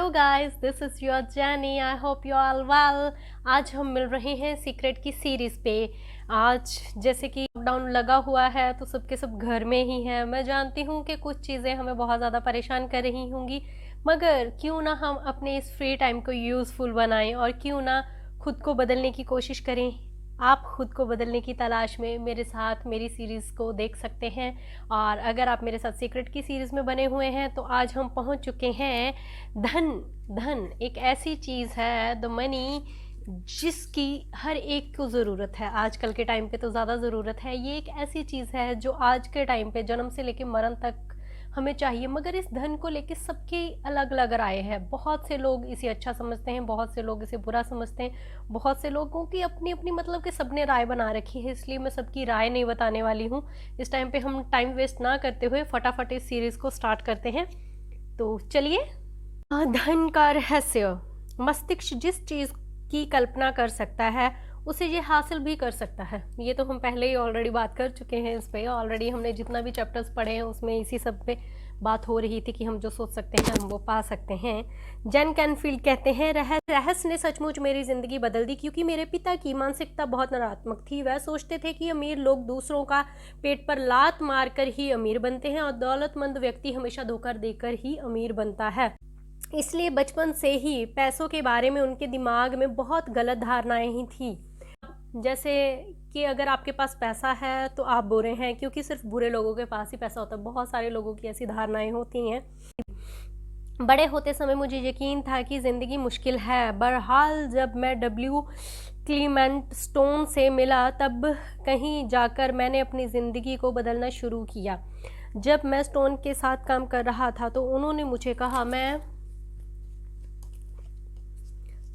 Hello guys, this is your Jaini. I hope you all well. आज हम मिल रहे हैं सीक्रेट की सीरीज़ पे। आज जैसे कि लॉकडाउन लगा हुआ है तो सबके सब घर में ही हैं। मैं जानती हूँ कि कुछ चीज़ें हमें बहुत ज़्यादा परेशान कर रही होंगी, मगर क्यों ना हम अपने इस फ्री टाइम को यूज़फुल बनाएं और क्यों ना खुद को बदलने की कोशिश करें। आप खुद को बदलने की तलाश में मेरे साथ मेरी सीरीज़ को देख सकते हैं। और अगर आप मेरे साथ सीक्रेट की सीरीज़ में बने हुए हैं तो आज हम पहुंच चुके हैं धन। धन एक ऐसी चीज़ है, द मनी, जिसकी हर एक को ज़रूरत है। आजकल के टाइम पे तो ज़्यादा ज़रूरत है। ये एक ऐसी चीज़ है जो आज के टाइम पे जन्म से लेके मरण तक हमें चाहिए, मगर इस धन को लेके सबकी अलग अलग राय है। बहुत से लोग इसे अच्छा समझते हैं, बहुत से लोग इसे बुरा समझते हैं, बहुत से लोगों की अपनी अपनी मतलब कि सबने राय बना रखी है, इसलिए मैं सबकी राय नहीं बताने वाली हूँ। इस टाइम पे हम टाइम वेस्ट ना करते हुए फटाफट इस सीरीज़ को स्टार्ट करते हैं। तो चलिए। धन का रहस्य। मस्तिष्क जिस चीज़ की कल्पना कर सकता है उसे ये हासिल भी कर सकता है। ये तो हम पहले ही ऑलरेडी बात कर चुके हैं इस पे। ऑलरेडी हमने जितना भी चैप्टर्स पढ़े हैं उसमें इसी सब पे बात हो रही थी कि हम जो सोच सकते हैं हम वो पा सकते हैं। जैन कैनफील्ड कहते हैं, रहस्य ने सचमुच मेरी ज़िंदगी बदल दी, क्योंकि मेरे पिता की मानसिकता बहुत नकारात्मक थी। वह सोचते थे कि अमीर लोग दूसरों का पेट पर लात मार कर ही अमीर बनते हैं और दौलतमंद व्यक्ति हमेशा धोखा देकर ही अमीर बनता है। इसलिए बचपन से ही पैसों के बारे में उनके दिमाग में बहुत गलत धारणाएं ही थी। जैसे कि अगर आपके पास पैसा है तो आप बुरे हैं, क्योंकि सिर्फ बुरे लोगों के पास ही पैसा होता है। बहुत सारे लोगों की ऐसी धारणाएं होती हैं। बड़े होते समय मुझे यकीन था कि ज़िंदगी मुश्किल है। बहरहाल जब मैं डब्ल्यू क्लीमेंट स्टोन से मिला तब कहीं जाकर मैंने अपनी ज़िंदगी को बदलना शुरू किया। जब मैं स्टोन के साथ काम कर रहा था तो उन्होंने मुझे कहा, मैं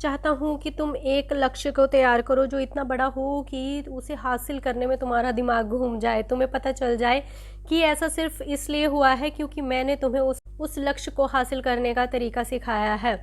चाहता हूँ कि तुम एक लक्ष्य को तैयार करो जो इतना बड़ा हो कि उसे हासिल करने में तुम्हारा दिमाग घूम जाए। तुम्हें पता चल जाए कि ऐसा सिर्फ इसलिए हुआ है क्योंकि मैंने तुम्हें उस लक्ष्य को हासिल करने का तरीका सिखाया है।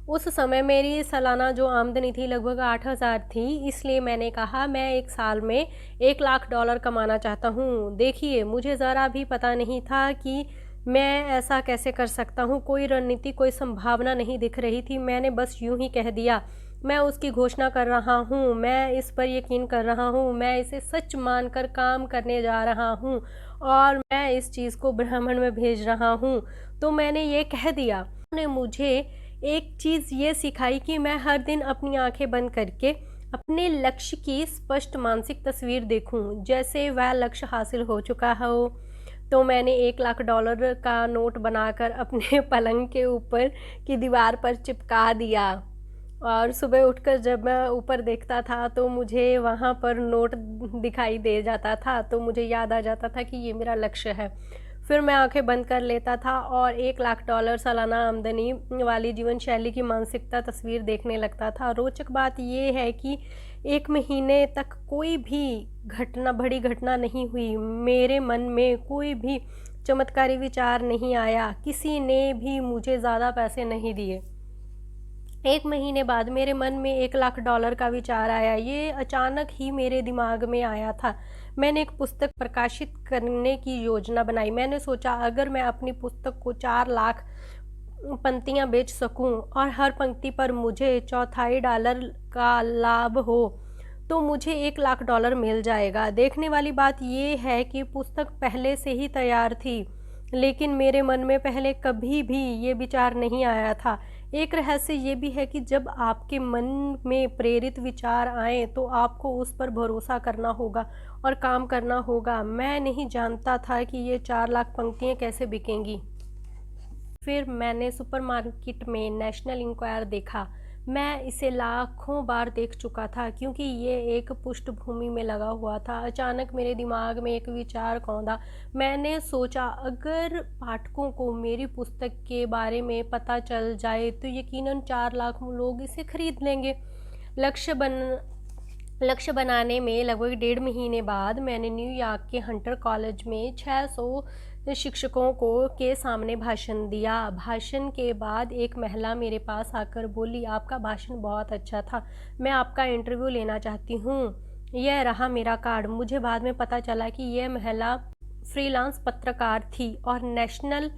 उस समय मेरी सालाना जो आमदनी थी लगभग 8,000 थी, इसलिए मैंने कहा मैं एक साल में $1,00,000 कमाना चाहता हूँ। देखिए, मुझे ज़रा भी पता नहीं था कि मैं ऐसा कैसे कर सकता हूँ। कोई रणनीति, कोई संभावना नहीं दिख रही थी। मैंने बस यूं ही कह दिया, मैं उसकी घोषणा कर रहा हूँ, मैं इस पर यकीन कर रहा हूँ, मैं इसे सच मानकर काम करने जा रहा हूँ और मैं इस चीज़ को ब्रह्मांड में भेज रहा हूँ। तो मैंने ये कह दिया। उन्होंने मुझे एक चीज़ ये सिखाई कि मैं हर दिन अपनी आंखें बंद करके अपने लक्ष्य की स्पष्ट मानसिक तस्वीर देखूं, जैसे वह लक्ष्य हासिल हो चुका हो। तो मैंने $1,00,000 का नोट बनाकर अपने पलंग के ऊपर की दीवार पर चिपका दिया और सुबह उठकर जब मैं ऊपर देखता था तो मुझे वहाँ पर नोट दिखाई दे जाता था, तो मुझे याद आ जाता था कि ये मेरा लक्ष्य है। फिर मैं आंखें बंद कर लेता था और $1,00,000 सालाना आमदनी वाली जीवन शैली की मानसिकता तस्वीर देखने लगता था। रोचक बात ये है कि 1 महीने तक कोई भी बड़ी घटना नहीं हुई। मेरे मन में कोई भी चमत्कारी विचार नहीं आया। किसी ने भी मुझे ज़्यादा पैसे नहीं दिए। 1 महीने बाद मेरे मन में $1,00,000 का विचार आया। ये अचानक ही मेरे दिमाग में आया था। मैंने एक पुस्तक प्रकाशित करने की योजना बनाई। मैंने सोचा, अगर मैं अपनी पुस्तक को 4 लाख पंक्तियाँ बेच सकूं और हर पंक्ति पर मुझे $0.25 का लाभ हो तो मुझे $1,00,000 मिल जाएगा। देखने वाली बात यह है कि पुस्तक पहले से ही तैयार थी, लेकिन मेरे मन में पहले कभी भी ये विचार नहीं आया था। एक रहस्य ये भी है कि जब आपके मन में प्रेरित विचार आए तो आपको उस पर भरोसा करना होगा और काम करना होगा। मैं नहीं जानता था कि ये 4 लाख पंक्तियाँ कैसे बिकेंगी। फिर मैंने सुपरमार्केट में नेशनल इंक्वायर देखा। मैं इसे लाखों बार देख चुका था क्योंकि ये एक पृष्ठभूमि में लगा हुआ था। अचानक मेरे दिमाग में एक विचार कौंधा। मैंने सोचा, अगर पाठकों को मेरी पुस्तक के बारे में पता चल जाए तो यकीनन 4 लाख लोग इसे खरीद लेंगे। लक्ष्य बनाने में लगभग 1.5 महीने बाद मैंने न्यूयॉर्क के हंटर कॉलेज में 600 शिक्षकों के सामने भाषण दिया। भाषण के बाद एक महिला मेरे पास आकर बोली, आपका भाषण बहुत अच्छा था, मैं आपका इंटरव्यू लेना चाहती हूँ। यह रहा मेरा कार्ड। मुझे बाद में पता चला कि यह महिला फ्रीलांस पत्रकार थी और नेशनल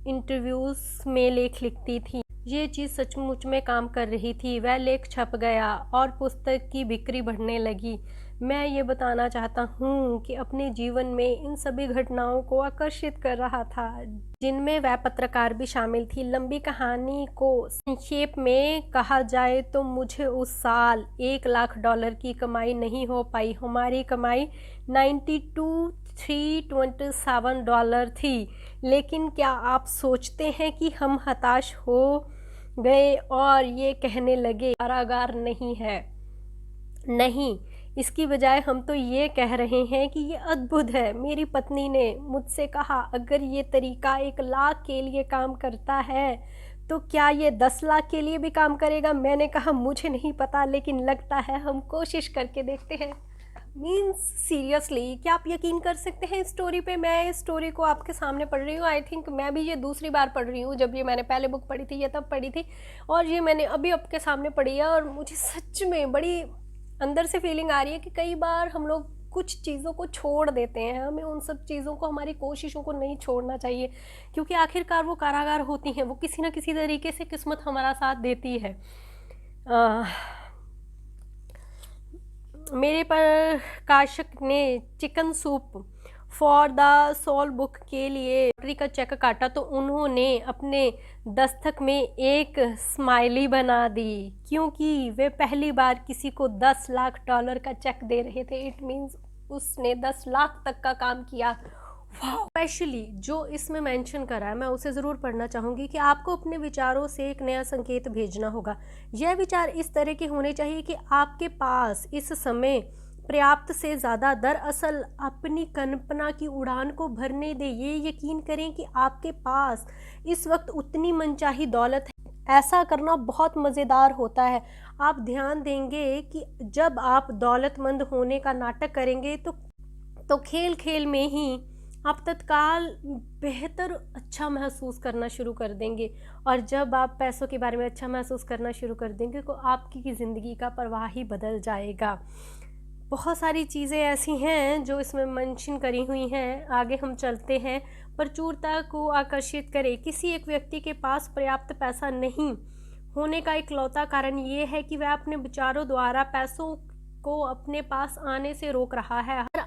इंटरव्यूज़ में लेख लिखती थी। ये चीज़ सचमुच में काम कर रही थी। वह लेख छप गया और पुस्तक की बिक्री बढ़ने लगी। मैं ये बताना चाहता हूँ कि अपने जीवन में इन सभी घटनाओं को आकर्षित कर रहा था, जिनमें वह पत्रकार भी शामिल थी। लंबी कहानी को संक्षेप में कहा जाए तो मुझे उस साल $1,00,000 की कमाई नहीं हो पाई। हमारी कमाई 92,327 डॉलर थी। लेकिन क्या आप सोचते हैं कि हम हताश हो गए और ये कहने लगे कारागार नहीं है? नहीं, इसकी बजाय हम तो ये कह रहे हैं कि ये अद्भुत है। मेरी पत्नी ने मुझसे कहा, अगर ये तरीका 1,00,000 के लिए काम करता है तो क्या ये 10,00,000 के लिए भी काम करेगा? मैंने कहा, मुझे नहीं पता, लेकिन लगता है हम कोशिश करके देखते हैं। मीन्स सीरियसली, क्या आप यकीन कर सकते हैं इस स्टोरी पे? मैं इस स्टोरी को आपके सामने पढ़ रही हूँ। आई थिंक मैं भी ये दूसरी बार पढ़ रही हूँ। जब ये मैंने पहले बुक पढ़ी थी, ये तब पढ़ी थी, और ये मैंने अभी आपके सामने पढ़ी है, और मुझे सच में बड़ी अंदर से फीलिंग आ रही है कि कई बार हम लोग कुछ चीज़ों को छोड़ देते हैं। हमें उन सब चीज़ों को, हमारी कोशिशों को नहीं छोड़ना चाहिए, क्योंकि आखिरकार वो कारागार होती हैं। वो किसी न किसी तरीके से किस्मत हमारा साथ देती है। मेरे प्रकाशक ने Chicken Soup for the Soul book के लिए लॉटरी का चेक काटा तो उन्होंने अपने दस्तक में एक स्माइली बना दी, क्योंकि वे पहली बार किसी को $10,00,000 का चेक दे रहे थे। इट मीन्स उसने 10 लाख तक का काम किया। स्पेशली जो इसमें मेंशन करा है, मैं उसे ज़रूर पढ़ना चाहूँगी कि आपको अपने विचारों से एक नया संकेत भेजना होगा। यह विचार इस तरह के होने चाहिए कि आपके पास इस समय पर्याप्त से ज़्यादा, दरअसल अपनी कल्पना की उड़ान को भरने दे। ये यकीन करें कि आपके पास इस वक्त उतनी मनचाही दौलत है। ऐसा करना बहुत मज़ेदार होता है। आप ध्यान देंगे कि जब आप दौलतमंद होने का नाटक करेंगे तो खेल खेल में ही आप तत्काल बेहतर अच्छा महसूस करना शुरू कर देंगे, और जब आप पैसों के बारे में अच्छा महसूस करना शुरू कर देंगे तो आपकी ज़िंदगी का प्रवाह ही बदल जाएगा। बहुत सारी चीज़ें ऐसी हैं जो इसमें मेंशन करी हुई हैं। आगे हम चलते हैं। प्रचुरता को आकर्षित करें। किसी एक व्यक्ति के पास पर्याप्त पैसा नहीं होने का इकलौता कारण ये है कि वह अपने विचारों द्वारा पैसों को अपने पास आने से रोक रहा है। अगर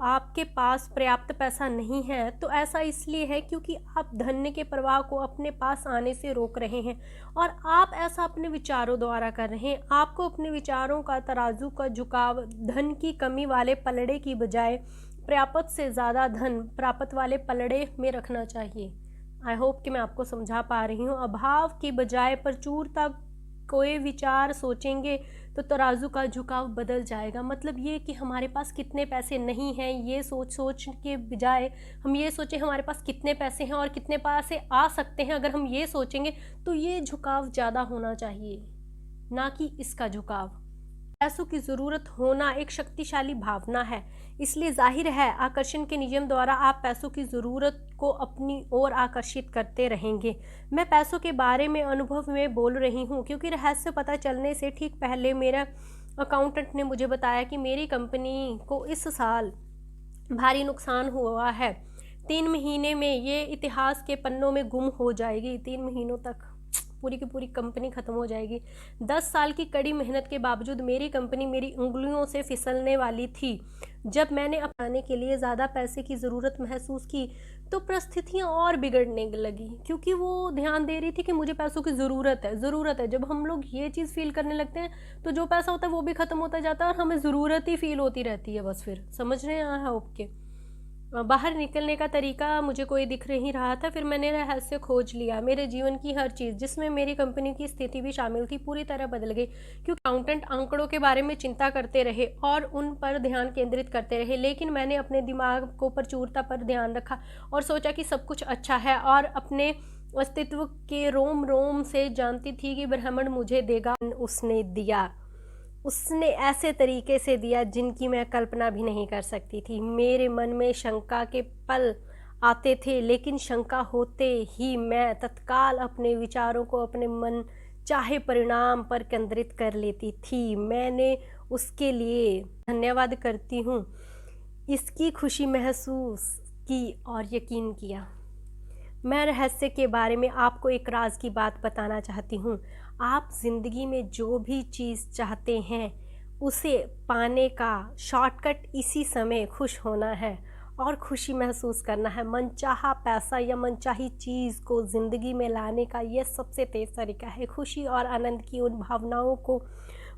आपके पास पर्याप्त पैसा नहीं है तो ऐसा इसलिए है क्योंकि आप धन के प्रवाह को अपने पास आने से रोक रहे हैं, और आप ऐसा अपने विचारों द्वारा कर रहे हैं। आपको अपने विचारों का तराजू का झुकाव धन की कमी वाले पलड़े की बजाय पर्याप्त से ज़्यादा धन प्राप्त वाले पलड़े में रखना चाहिए। आई होप कि मैं आपको समझा पा रही हूँ। अभाव की बजाय प्रचुरता कोई विचार सोचेंगे तो तराजू का झुकाव बदल जाएगा। मतलब ये कि हमारे पास कितने पैसे नहीं हैं, ये सोच के बजाय हम ये सोचें हमारे पास कितने पैसे हैं और कितने पैसे आ सकते हैं। अगर हम ये सोचेंगे तो ये झुकाव ज़्यादा होना चाहिए, ना कि इसका झुकाव। पैसों की ज़रूरत होना एक शक्तिशाली भावना है, इसलिए जाहिर है आकर्षण के नियम द्वारा आप पैसों की ज़रूरत को अपनी ओर आकर्षित करते रहेंगे। मैं पैसों के बारे में अनुभव में बोल रही हूँ, क्योंकि रहस्य पता चलने से ठीक पहले मेरा अकाउंटेंट ने मुझे बताया कि मेरी कंपनी को इस साल भारी नुकसान हुआ है। 3 महीने में ये इतिहास के पन्नों में गुम हो जाएगी। 3 महीनों तक पूरी की पूरी कंपनी ख़त्म हो जाएगी। 10 साल की कड़ी मेहनत के बावजूद मेरी कंपनी मेरी उंगलियों से फिसलने वाली थी। जब मैंने अपनाने के लिए ज़्यादा पैसे की ज़रूरत महसूस की तो परिस्थितियाँ और बिगड़ने लगी, क्योंकि वो ध्यान दे रही थी कि मुझे पैसों की ज़रूरत है। जब हम लोग ये चीज़ फील करने लगते हैं तो जो पैसा होता है वो भी ख़त्म होता जाता है और हमें ज़रूरत ही फील होती रहती है। बस फिर समझ रहे हैं होप के बाहर निकलने का तरीका मुझे कोई दिख नहीं रहा था। फिर मैंने रहस्य खोज लिया। मेरे जीवन की हर चीज़, जिसमें मेरी कंपनी की स्थिति भी शामिल थी, पूरी तरह बदल गई, क्योंकि अकाउंटेंट आंकड़ों के बारे में चिंता करते रहे और उन पर ध्यान केंद्रित करते रहे, लेकिन मैंने अपने दिमाग को प्रचुरता पर ध्यान रखा और सोचा कि सब कुछ अच्छा है, और अपने अस्तित्व के रोम रोम से जानती थी कि ब्रह्मांड मुझे देगा। उसने ऐसे तरीके से दिया जिनकी मैं कल्पना भी नहीं कर सकती थी। मेरे मन में शंका के पल आते थे, लेकिन शंका होते ही मैं तत्काल अपने विचारों को अपने मन चाहे परिणाम पर केंद्रित कर लेती थी। मैंने उसके लिए धन्यवाद करती हूँ, इसकी खुशी महसूस की और यकीन किया। मैं रहस्य के बारे में आपको एक राज की बात बताना चाहती हूँ। आप ज़िंदगी में जो भी चीज़ चाहते हैं, उसे पाने का शॉर्टकट इसी समय खुश होना है और खुशी महसूस करना है। मनचाहा पैसा या मनचाही चीज़ को ज़िंदगी में लाने का ये सबसे तेज़ तरीका है। खुशी और आनंद की उन भावनाओं को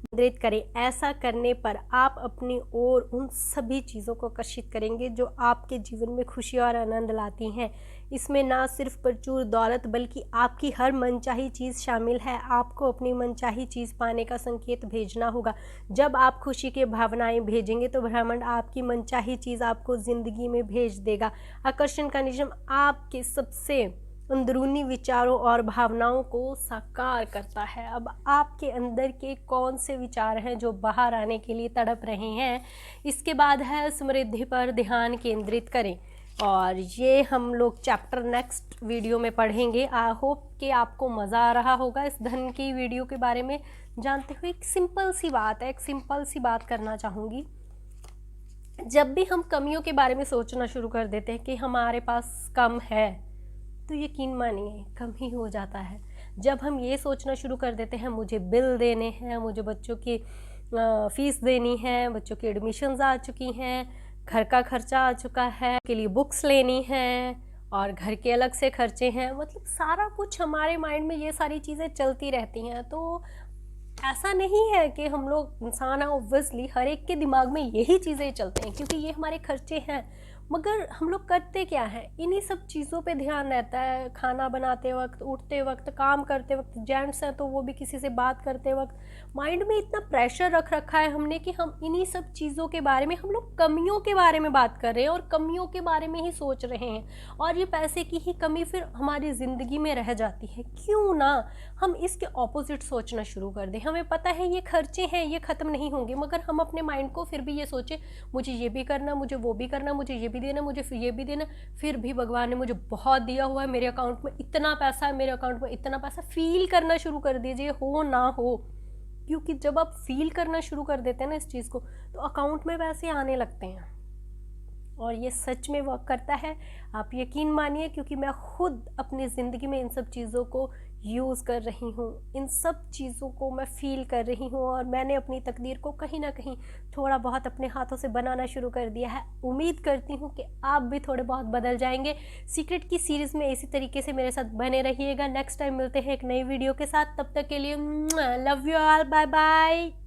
मुद्रित करें। ऐसा करने पर आप अपनी ओर उन सभी चीज़ों को आकर्षित करेंगे जो आपके जीवन में खुशी और आनंद लाती हैं। इसमें ना सिर्फ प्रचुर दौलत बल्कि आपकी हर मनचाही चीज़ शामिल है। आपको अपनी मनचाही चीज़ पाने का संकेत भेजना होगा। जब आप खुशी की भावनाएं भेजेंगे तो ब्रह्मांड आपकी मनचाही चीज़ आपको ज़िंदगी में भेज देगा। आकर्षण का नियम आपके सबसे अंदरूनी विचारों और भावनाओं को साकार करता है। अब आपके अंदर के कौन से विचार हैं जो बाहर आने के लिए तड़प रहे हैं, इसके बाद है समृद्धि पर ध्यान केंद्रित करें। और ये हम लोग चैप्टर नेक्स्ट वीडियो में पढ़ेंगे। आई होप कि आपको मज़ा आ रहा होगा इस धन की वीडियो के बारे में जानते हुए। एक सिंपल सी बात है, एक सिंपल सी बात करना चाहूँगी। जब भी हम कमियों के बारे में सोचना शुरू कर देते हैं कि हमारे पास कम है, तो यकीन मानिए कम ही हो जाता है। जब हम ये सोचना शुरू कर देते हैं मुझे बिल देने हैं, मुझे बच्चों की फ़ीस देनी है, बच्चों की एडमिशन्स आ चुकी हैं, घर का खर्चा आ चुका है, के लिए बुक्स लेनी हैं और घर के अलग से खर्चे हैं, मतलब सारा कुछ हमारे माइंड में ये सारी चीज़ें चलती रहती हैं। तो ऐसा नहीं है कि हम लोग इंसान हैं, ऑब्वियसली हर एक के दिमाग में यही चीज़ें चलते हैं क्योंकि ये हमारे खर्चे हैं। मगर हम लोग करते क्या हैं, इन्हीं सब चीज़ों पे ध्यान रहता है। खाना बनाते वक्त, उठते वक्त, काम करते वक्त, जेंट्स हैं तो वो भी किसी से बात करते वक्त माइंड में इतना प्रेशर रख रखा है हमने कि हम इन्हीं सब चीज़ों के बारे में, हम लोग कमियों के बारे में बात कर रहे हैं और कमियों के बारे में ही सोच रहे हैं। और ये पैसे की ही कमी फिर हमारी ज़िंदगी में रह जाती है। क्यों ना हम इसके ऑपोजिट सोचना शुरू कर दें। हमें पता है ये खर्चे हैं, ये ख़त्म नहीं होंगे, मगर हम अपने माइंड को फिर भी ये सोचें मुझे ये भी करना, मुझे वो भी करना, मुझे ये भी देना, मुझे फिर ये भी देना, फिर भी भगवान ने मुझे बहुत दिया हुआ है, मेरे अकाउंट में इतना पैसा है, मेरे अकाउंट में इतना पैसा। फील करना शुरू कर दीजिए, हो ना हो, क्योंकि जब आप फील करना शुरू कर देते हैं ना इस चीज़ को, तो अकाउंट में पैसे आने लगते हैं और ये सच में वर्क करता है। आप यकीन मानिए, क्योंकि मैं खुद अपनी ज़िंदगी में इन सब चीज़ों को यूज़ कर रही हूँ, इन सब चीज़ों को मैं फ़ील कर रही हूँ और मैंने अपनी तकदीर को कहीं ना कहीं थोड़ा बहुत अपने हाथों से बनाना शुरू कर दिया है। उम्मीद करती हूँ कि आप भी थोड़े बहुत बदल जाएंगे। सीक्रेट की सीरीज़ में इसी तरीके से मेरे साथ बने रहिएगा। नेक्स्ट टाइम मिलते हैं एक नई वीडियो के साथ, तब तक के लिए love you all, bye bye.